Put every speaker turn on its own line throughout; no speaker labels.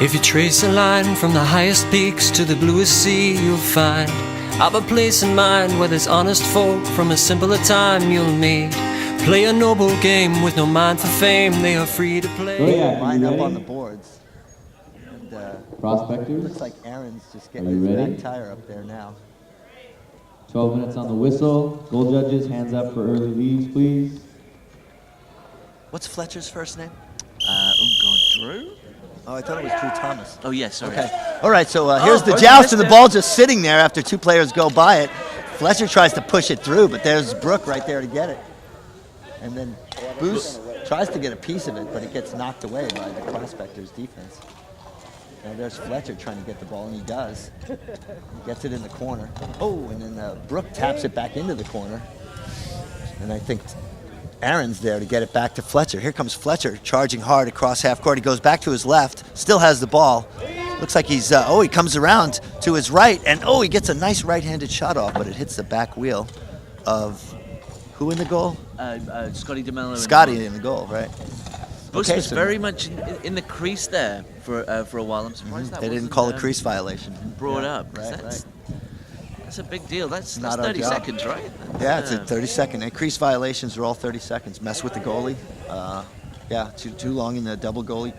If you trace a line from the highest peaks to the bluest sea, you'll find I've a place in mind where there's honest folk from a simpler time you'll meet. Play a noble game with no mind for fame, they are free to play.
Zodiac,
Line up on the boards. And,
Prospectors.
looks like Aaron's just getting his back tire up there now.
12 minutes on the whistle. Goal judges, hands up for early leaves, please.
What's Fletcher's first name?
Drew?
Oh, I thought it was Drew Thomas.
Oh, yes, sorry.
Okay. All right, so here's the joust, and the ball just sitting there after two players go by it. Fletcher tries to push it through, but there's Brooke right there to get it. And then Boos tries to get a piece of it, but it gets knocked away by the Prospectors' defense. Now there's Fletcher trying to get the ball, and he does. He gets it in the corner. Oh, and then Brooke taps it back into the corner. And I think Aaron's there to get it back to Fletcher. Here comes Fletcher charging hard across half court. He goes back to his left, still has the ball. Looks like he's, he comes around to his right, and he gets a nice right-handed shot off, but it hits the back wheel of who in the goal?
Scotty DeMello.
Scotty in the goal, right.
Bush
Okay,
was
so
very much in the crease there for a while. I'm surprised that
they didn't
wasn't,
call a crease violation.
Brought up.
Right,
That's a big deal. That's
Not our
30
job.
seconds, right?
Yeah, it's a 30-second. And crease violations are all 30 seconds. Mess with the goalie. Too long in the double goalie,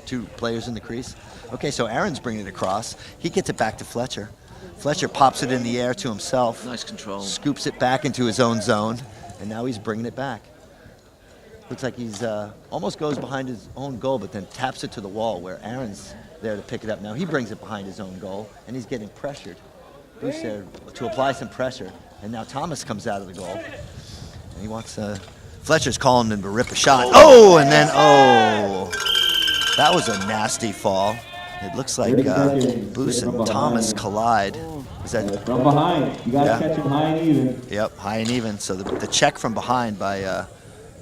two players in the crease. Okay, so Aaron's bringing it across. He gets it back to Fletcher. Fletcher pops it in the air to himself.
Nice control.
Scoops it back into his own zone, and now he's bringing it back. Looks like he's almost goes behind his own goal, but then taps it to the wall where Aaron's there to pick it up. Now he brings it behind his own goal, and he's getting pressured. Bruce there to apply some pressure, and now Thomas comes out of the goal. And he wants Fletcher's calling him to rip a shot. Oh, and then that was a nasty fall. It looks like Boos and Thomas collide. Is that
From behind. You got to catch him high and even.
Yep, high and even. So the check from behind by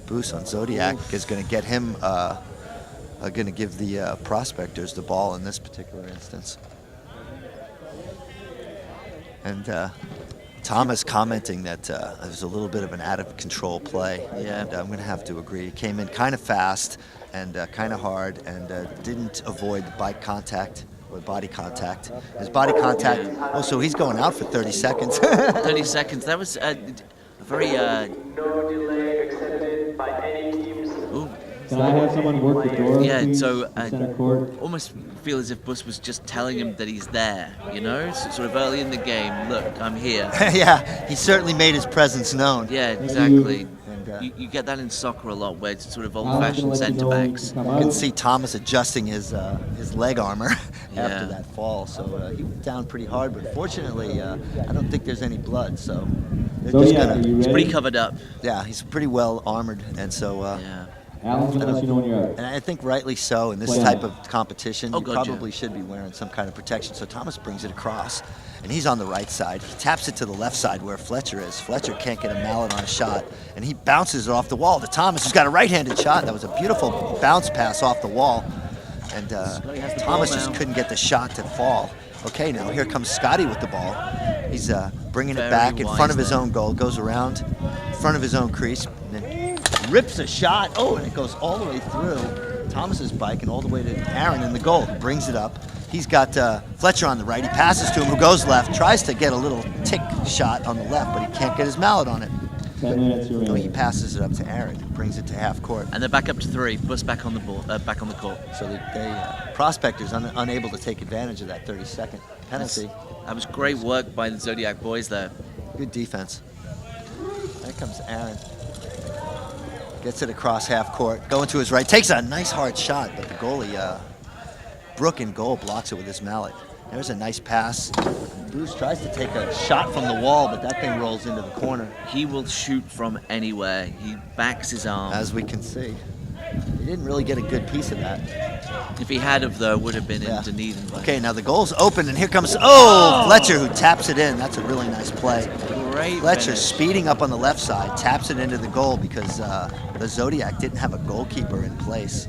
Boos on Zodiac is going to get him, going to give the Prospectors the ball in this particular instance. And Thomas commenting that it was a little bit of an out-of-control play.
Yeah.
And I'm going to have to agree. He came in kind of fast and kind of hard and didn't avoid the body contact. His body contact, so he's going out for 30 seconds.
30 seconds. That was a very...
No delay accepted by any teams.
Ooh.
Can I have someone work the door,
Yeah,
please?
so
Center court.
almost feel as if Buss was just telling him that he's there, sort of early in the game. Look, I'm here.
Yeah, he certainly made his presence known.
Yeah, exactly.
And,
You get that in soccer a lot, where it's sort of
Alan's gonna
old-fashioned
let you
centre
know when you
backs.
can come
You
out.
can see Thomas adjusting his leg armor
Yeah.
after that fall. So he went down pretty hard, but fortunately, I don't think there's any blood. So they're just
Zodiac, are
gonna.
you
It's
ready?
pretty covered up.
Yeah, he's pretty well armored, and so.
Yeah.
Alan's going to let you know when you're out.
And I think rightly so. In this
Play
type
on.
of competition,
Oh,
you
God, yeah.
probably should be wearing some kind of protection. So Thomas brings it across, and he's on the right side. He taps it to the left side where Fletcher is. Fletcher can't get a mallet on a shot, and he bounces it off the wall to Thomas, who's got a right-handed shot. That was a beautiful bounce pass off the wall, and
has the
Thomas
ball
just
now.
couldn't get the shot to fall. Okay, now here comes Scotty with the ball. He's bringing it
Very
back in front of
wise
his own goal, goes around in front of his own crease, and then rips a shot. Oh, and it goes all the way through Thomas's bike and all the way to Aaron in the goal, who brings it up. He's got Fletcher on the right. He passes to him, who goes left, tries to get a little tick shot on the left, but he can't get his mallet on it.
10 minutes
So he
remaining.
passes it up to Aaron, who brings it to half court.
And they're back up to 3. Buss back on the ball, back on the court.
So they Prospectors unable to take advantage of that 30-second penalty.
That was great work by the Zodiac boys there.
Good defense. There comes Aaron. Gets it across half court, going to his right, takes a nice hard shot, but the goalie, Brooke in goal, blocks it with his mallet. There's a nice pass. Bruce tries to take a shot from the wall, but that thing rolls into the corner,
He will shoot from anywhere. He backs his arm.
as we can see. He didn't really get a good piece of that.
If he had of, though, would have been
Yeah.
in Dunedin. But
Okay, now the goal's open, and here comes, Fletcher, who taps it in. That's a really nice play.
Great
Fletcher
finish.
speeding up on the left side, taps it into the goal because the Zodiac didn't have a goalkeeper in place.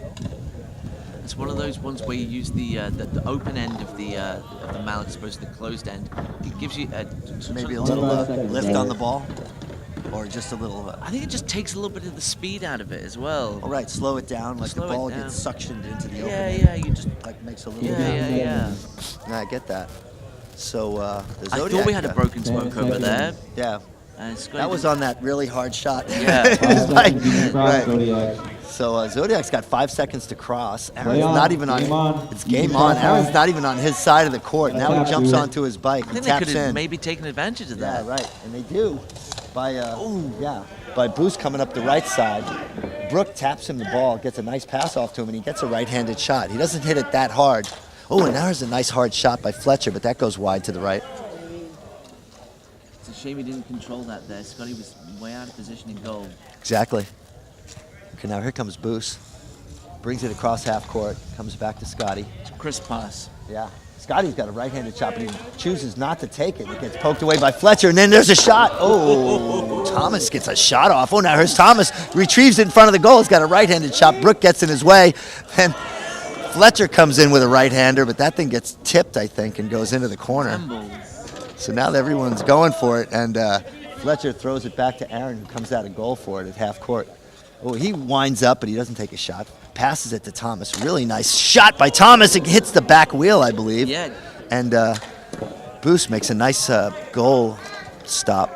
It's one of those ones where you use the open end of the mallet as opposed to the closed end. It gives you
Maybe a
sometimes-
little
25 seconds,
lift
guys.
on the ball, or just a little.
I think it just takes a little bit of the speed out of it as well.
All right, slow it down, like
Slow
the
it
ball
down.
gets suctioned into the open
Yeah,
end.
yeah. You just
Like makes a little
Yeah.
No, I get that. So the
I
Zodiac.
thought we had a broken smoke over there.
Yeah.
Scotty
That was
didn't-
on that really hard shot.
Yeah.
5
Right.
seconds to cross, Zodiac.
So Zodiac's got 5 seconds to cross. Aaron's
Play on.
not even
Game
on.
on.
It's
You
game
can
on.
cross
Aaron's
back.
not even on his side of the court. Now he
Tap,
jumps
dude.
onto his bike
I
and
think they
taps
could have
in.
maybe taken advantage of that.
Yeah, right. And they do by Boost coming up the right side. Brooke taps him the ball, gets a nice pass off to him, and he gets a right-handed shot. He doesn't hit it that hard. Oh, and now there's a nice hard shot by Fletcher, but that goes wide to the right.
It's a shame he didn't control that there. Scotty was way out of position in goal.
Exactly. Okay, now here comes Boost. Brings it across half court, comes back to Scotty.
It's a crisp pass.
Yeah. Scotty's got a right-handed shot, but he chooses not to take it. It gets poked away by Fletcher, and then there's a shot. Oh, Thomas gets a shot off. Oh, now here's Thomas. Retrieves it in front of the goal. He's got a right-handed shot. Brooke gets in his way. And Fletcher comes in with a right-hander, but that thing gets tipped, I think, and goes into the corner. So now everyone's going for it, and Fletcher throws it back to Aaron, who comes out of goal for it at half court. Oh, he winds up, but he doesn't take a shot. Passes it to Thomas. Really nice shot by Thomas. It hits the back wheel, I believe.
Yeah.
And Boost makes a nice goal stop.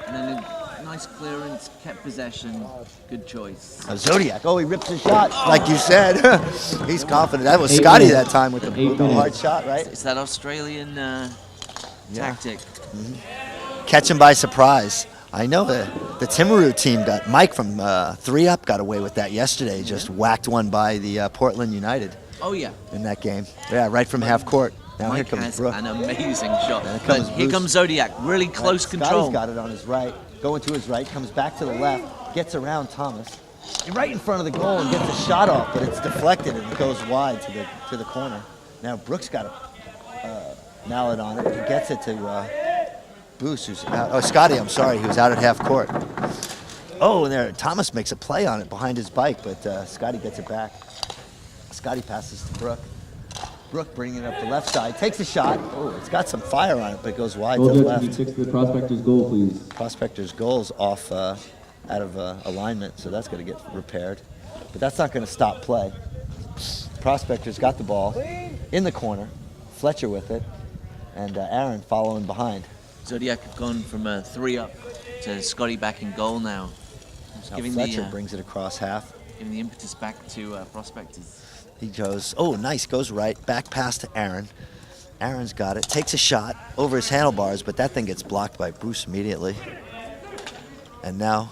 And then a nice clearance, kept possession. Good choice.
Zodiac. Oh, he rips a shot, like you said. He's confident. That was Scotty that time with the hard shot, right?
It's that Australian tactic.
Catch him by surprise. I know the Timaru team got Mike from 3 Up got away with that yesterday. Just whacked one by the Portland United
Oh, yeah.
in that game. Yeah, right from half court. Now
Mike
here comes
has
Brooke.
an amazing shot.
comes
But here
Bruce.
comes Zodiac. Really close control.
Scotty's got it on his right. Going to his right, comes back to the left, gets around Thomas, right in front of the goal and gets a shot off, but it's deflected and it goes wide to the corner. Now Brooks got a mallet on it. He gets it to Boost, who's out. Oh, Scotty, I'm sorry, he was out at half court. Oh, and there Thomas makes a play on it behind his bike, but Scotty gets it back. Scotty passes to Brooke. Brooke bringing it up the left side, takes a shot. Oh, it's got some fire on it, but it goes wide to the
Goal judge, can you
left.
fix the Prospectors' goal, please?
Prospectors' goal's off out of alignment, so that's going to get repaired. But that's not going to stop play. Prospectors got the ball in the corner, Fletcher with it, and Aaron following behind.
Zodiac have gone from a 3 up to Scotty back in goal now.
Now
Giving
Fletcher brings it across half.
giving the impetus back to Prospectors.
He goes, oh, nice, goes right, back pass to Aaron. Aaron's got it, takes a shot over his handlebars, but that thing gets blocked by Bruce immediately. And now,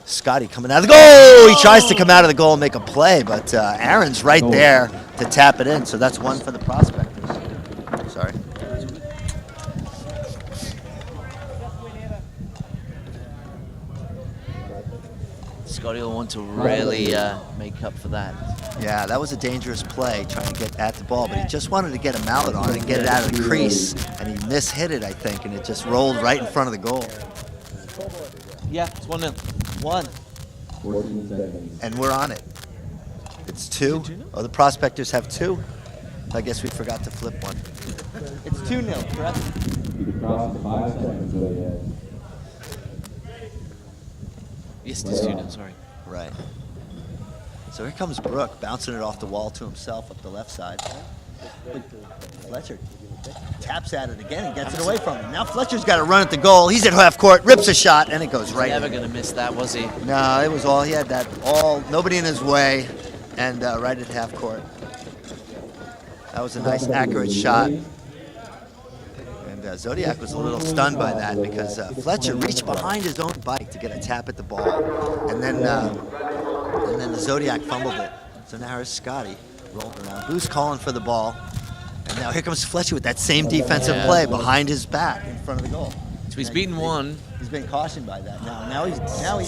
Scotty coming out of the goal! He tries to come out of the goal and make a play, but Aaron's right there to tap it in, so that's one for the Prospectors. Sorry.
Scotty will want to really make up for that.
Yeah, that was a dangerous play, trying to get at the ball, but he just wanted to get a mallet on it and get it out of the crease, and he mishit it, I think, and it just rolled right in front of the goal.
Yeah, it's 1-0.
1.
14 seconds.
And we're on it. It's 2. Oh, the Prospectors have 2. I guess we forgot to flip one. It's 2-0, correct?
You can cross in 5 seconds, Zodiac.
Yes, it's 2-0, sorry.
Right. So here comes Brooke, bouncing it off the wall to himself up the left side. But Fletcher taps at it again and gets it away from him. Now Fletcher's got to run at the goal. He's at half court, rips a shot, and it goes right
Never
in.
going to miss that, was he?
No, it was all, he had that all, nobody in his way, and right at half court. That was a nice, accurate shot. And Zodiac was a little stunned by that because Fletcher reached behind his own bike to get a tap at the ball. And then the Zodiac fumbled it. So now here's Scotty rolling around. Boost calling for the ball. And now here comes Fletcher with that same defensive play behind his back in front of the goal.
So he's beaten one.
He's been cautioned by that. Now he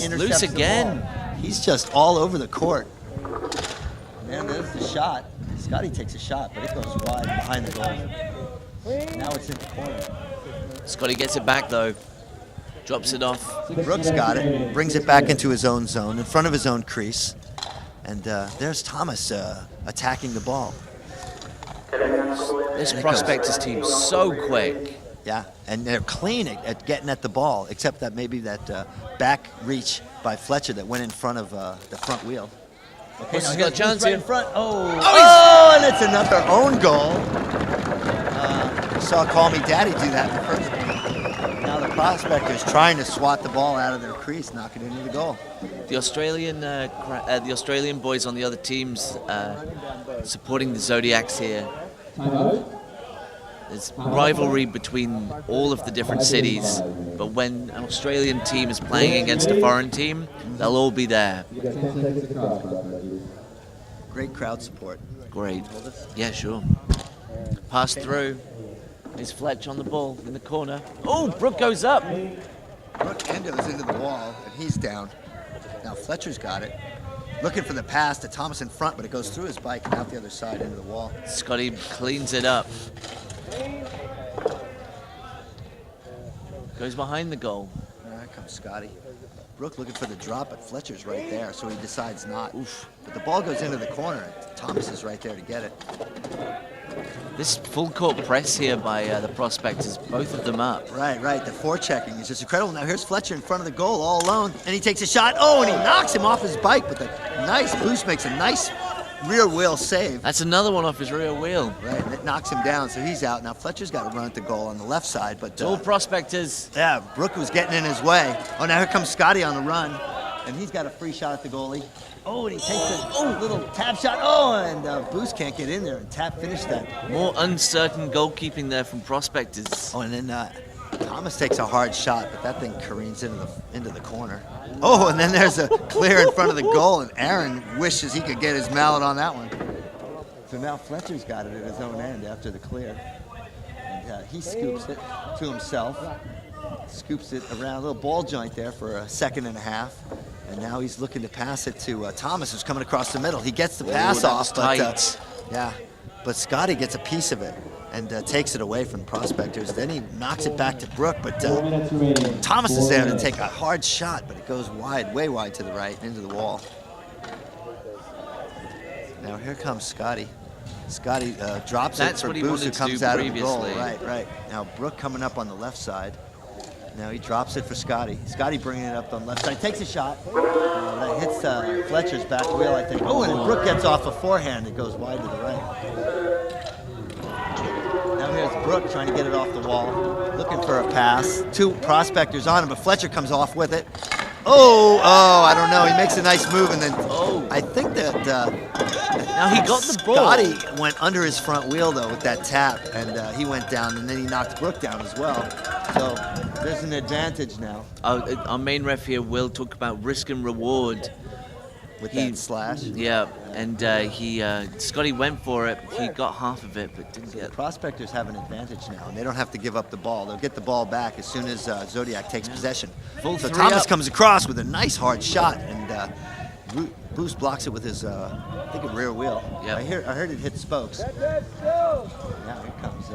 intercepts
Loose
the
again.
ball. He's just all over the court. And there's the shot. Scotty takes a shot, but it goes wide behind the goal. Now it's in the corner.
Scotty gets it back, though. Drops it off.
Brooks got it, brings it back into his own zone, in front of his own crease. And there's Thomas attacking the ball.
This Prospectors team so quick.
Yeah, and they're clean at getting at the ball, except that maybe that back reach by Fletcher that went in front of the front wheel. Okay,
He's
now
got a
here's
chance
right
here.
in front. Oh, and it's another own goal. We saw Call Me Daddy do that in the first game. Now the Prospectors trying to swat the ball out of their crease, knock it into the goal.
The Australian boys on the other teams supporting the Zodiacs here.
Timeout.
There's rivalry between all of the different cities, but when an Australian team is playing against a foreign team, they'll all be there.
You got 10 seconds to cross, Prospectors.
Great crowd support.
Great. Yeah, sure. Pass through. Is Fletch on the ball in the corner? Oh, Brooke goes up.
Brooke Endo's into the wall, and he's down. Now Fletcher's got it. Looking for the pass to Thomas in front, but it goes through his bike and out the other side into the wall.
Scotty cleans it up. Goes behind the goal.
Here comes Scotty. Brooke looking for the drop, but Fletcher's right there, so he decides not. Oof. But the ball goes into the corner, and Thomas is right there to get it.
This full court press here by the Prospectors, both of them up.
Right. The forechecking is just incredible. Now here's Fletcher in front of the goal all alone, and he takes a shot. Oh, and he knocks him off his bike, but the nice boost makes a nice rear wheel save.
That's another one off his rear wheel.
Right, and it knocks him down, so he's out. Now Fletcher's got to run at the goal on the left side, but
It's all Prospectors.
yeah, Brooke was getting in his way. Oh, now here comes Scotty on the run, and he's got a free shot at the goalie. Oh, and he takes a little tap shot. Oh, and Boost can't get in there, and Tap finished that.
More uncertain goalkeeping there from Prospectors.
Oh, and then Thomas takes a hard shot, but that thing careens into the corner. Oh, and then there's a clear in front of the goal, and Aaron wishes he could get his mallet on that one. So now Fletcher's got it at his own end after the clear. And he scoops it to himself, scoops it around a little ball joint there for a second and a half. And now he's looking to pass it to Thomas, who's coming across the middle. He gets the pass
that
off,
was tight.
but Scotty gets a piece of it and takes it away from the Prospectors. Then he knocks it back to Brooke, but
4 minutes remaining.
Thomas
4
is there to
minutes.
take a hard shot, but it goes wide, way wide to the right, into the wall. Now here comes Scotty. Scotty drops
That's
it for
what he
Boost, who
wanted to
comes
do
out of the goal.
previously.
Right. Now Brooke coming up on the left side. Now he drops it for Scotty. Scotty bringing it up on the left side. Takes a shot. That hits Fletcher's back wheel, I think. Oh, and then Brooke gets off a forehand. It goes wide to the right. Now here's Brooke trying to get it off the wall. Looking for a pass. 2 Prospectors on him, but Fletcher comes off with it. Oh, I don't know. He makes a nice move, and then I think that
Now he got the ball.
Scotty went under his front wheel, though, with that tap, and he went down, and then he knocked Brooke down as well. So there's an advantage now
Our main ref here will talk about risk and reward.
with
He-
that slash.
Yeah, and Scotty went for it. He got half of it, but didn't
The
get.
Prospectors have an advantage now, and they don't have to give up the ball. They'll get the ball back as soon as Zodiac takes possession.
Full
So
3
Thomas
up.
comes across with a nice hard shot, and Boost blocks it with his, I think, a rear wheel.
Yep.
I heard it hit spokes. Now here comes,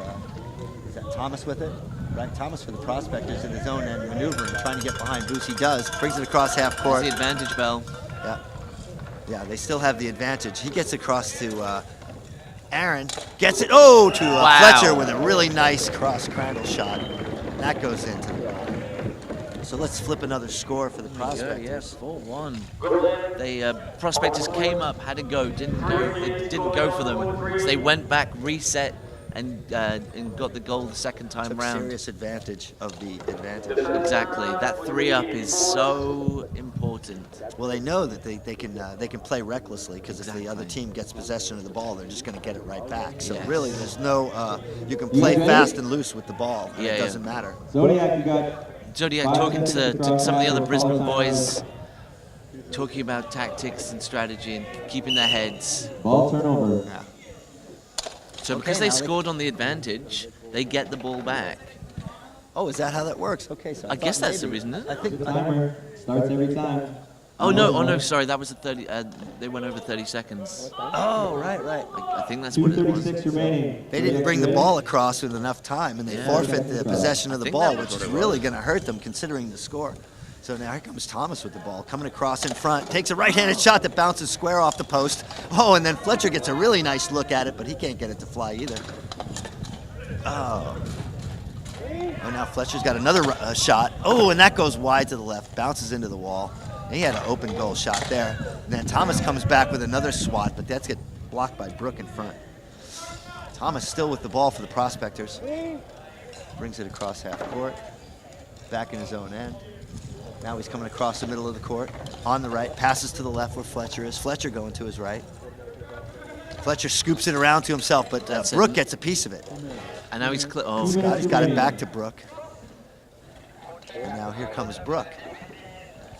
is that Thomas with it? Right, Thomas for the Prospectors in his own end, maneuvering, trying to get behind Boost. He does, brings it across half
That's
court.
the advantage bell.
Yeah, they still have the advantage. He gets across to Aaron, gets it, to
Wow.
Fletcher with a really nice cross-cradle shot. That goes into the goal. So let's flip another score for the Prospectors.
Yeah, 4-1. They Prospectors came up, had to go, didn't go for them. So they went back, reset, and got the goal the second time
Took
round.
serious advantage of the advantage.
Exactly. That 3-up is so important.
Well, they know that they can play recklessly, because if the other team gets possession of the ball, they're just going to get it right back. So
Yes.
really, there's no you can play fast and loose with the ball. And it doesn't matter.
Zodiac, you got
Zodiac
5
talking
seconds
to some of the other
cross
Brisbane
time.
boys, talking about tactics and strategy and keeping their heads.
ball turnover.
Yeah.
So
Okay,
because they
now they-
scored on the advantage, they get the ball back.
Oh, is that how that works? Okay, so
I guess
thought
that's the
maybe-
reason, isn't
I
it?
think
The timer starts every time.
Oh no, sorry, that was a 30. They went over 30 seconds.
Oh, right.
I think that's what it was.
2:36 remaining.
They didn't bring the ball across with enough time, and they
Yeah.
forfeit the possession of the
think
ball,
that was
which
what
is
it
really
was.
going to hurt them considering the score. So now here comes Thomas with the ball, coming across in front, takes a right-handed shot that bounces square off the post. Oh, and then Fletcher gets a really nice look at it, but he can't get it to fly either. Oh, now Fletcher's got another shot. Oh, and that goes wide to the left, bounces into the wall, He had an open goal shot there. And then Thomas comes back with another swat, but that's get blocked by Brook in front. Thomas still with the ball for the Prospectors. Brings it across half court. Back in his own end. Now he's coming across the middle of the court. On the right, passes to the left where Fletcher is. Fletcher going to his right. Fletcher scoops it around to himself, but Brook gets a piece of it.
And now he's
Scotty's got it back to Brook. And now here comes Brook.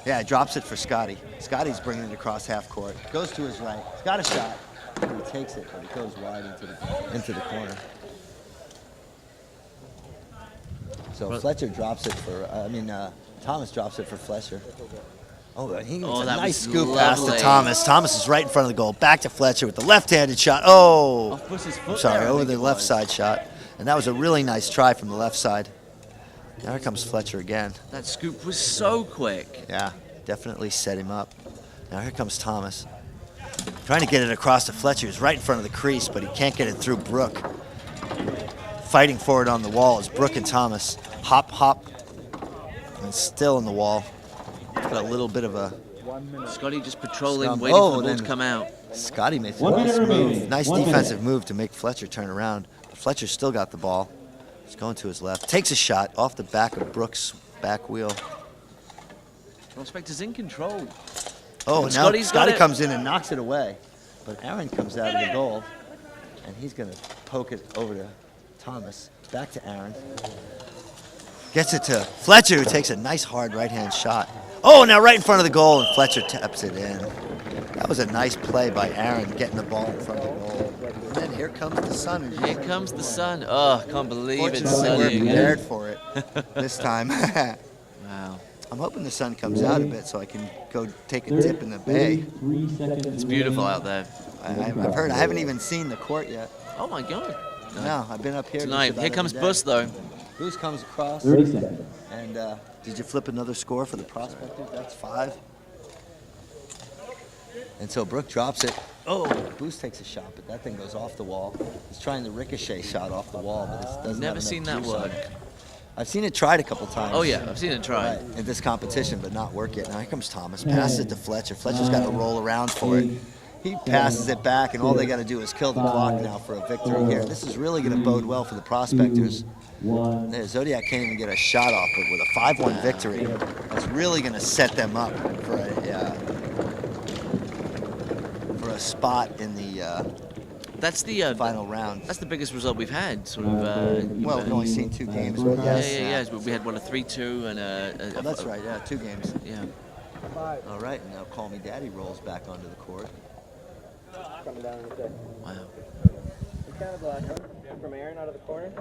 Yeah, he drops it for Scotty. Scotty's bringing it across half court. Goes to his right. He's got a shot. He takes it, but it goes wide into the corner. So Fletcher drops it for, Thomas drops it for Fletcher. Oh, he gets a nice scoop pass to Thomas. Thomas is right in front of the goal. Back to Fletcher with the left-handed shot. Oh, I'm sorry, over the left side shot. And that was a really nice try from the left side. Now here comes Fletcher again.
That scoop was so quick.
Yeah, definitely set him up. Now here comes Thomas. Trying to get it across to Fletcher. He's right in front of the crease, but he can't get it through Brook. Fighting for it on the wall is Brook and Thomas. Hop, hop, and still in the wall. Got a little bit of a...
Scotty just patrolling, waiting for the ball to come out.
Scotty makes a
1 minute
nice
remaining.
move. Nice defensive move to make Fletcher turn around. But Fletcher still got the ball. He's going to his left. Takes a shot off the back of Brook's back wheel.
Prospectors in control.
Oh,
And
now
Scotty's
Scotty
got it.
comes in and knocks it away. But Aaron comes out of the goal, and he's going to poke it over to Thomas. Back to Aaron. Gets it to Fletcher, who takes a nice hard right-hand shot. Oh, now right in front of the goal, and Fletcher taps it in. That was a nice play by Aaron, getting the ball in front of the goal. And then here comes the sun.
Here comes the sun. Oh, I can't believe it's
Fortunately, we're
sunny again.
prepared for it this time.
Wow.
I'm hoping the sun comes out a bit so I can go take a dip in the bay.
It's beautiful out there.
I've heard. I haven't even seen the court yet.
Oh my God.
No, I've been up here
Tonight.
just about
Here comes
every day.
Bus though.
Boost comes across.
30 seconds.
And did you flip another score for the Prospectors? That's 5. And so Brook drops it. Oh, Boost takes a shot, but that thing goes off the wall. He's trying the ricochet shot off the wall, but it doesn't
Never
have
seen
enough
that
juice on
work.
it. I've seen it tried a couple times.
Oh yeah, I've seen it try.
Right, in this competition, but not work yet. Now here comes Thomas. Passes it to Fletcher. Fletcher's got to roll around for it. He passes it back, and all they got to do is kill the clock now for a victory here. This is really going to bode well for the Prospectors. There, Zodiac can't even get a shot off, but with a 5-1 victory, that's really going to set them up for a spot in the
That's the
final round.
That's the biggest result we've had. Sort of.
Well, we've only seen 2 games, but yes.
Yeah. But we had what, a 3-2 and
Oh, that's right, yeah, 2 games.
Yeah.
All right, and now Call Me Daddy rolls back onto the court.
Coming down in a sec.
Wow.
It's kind of from Aaron out of the corner.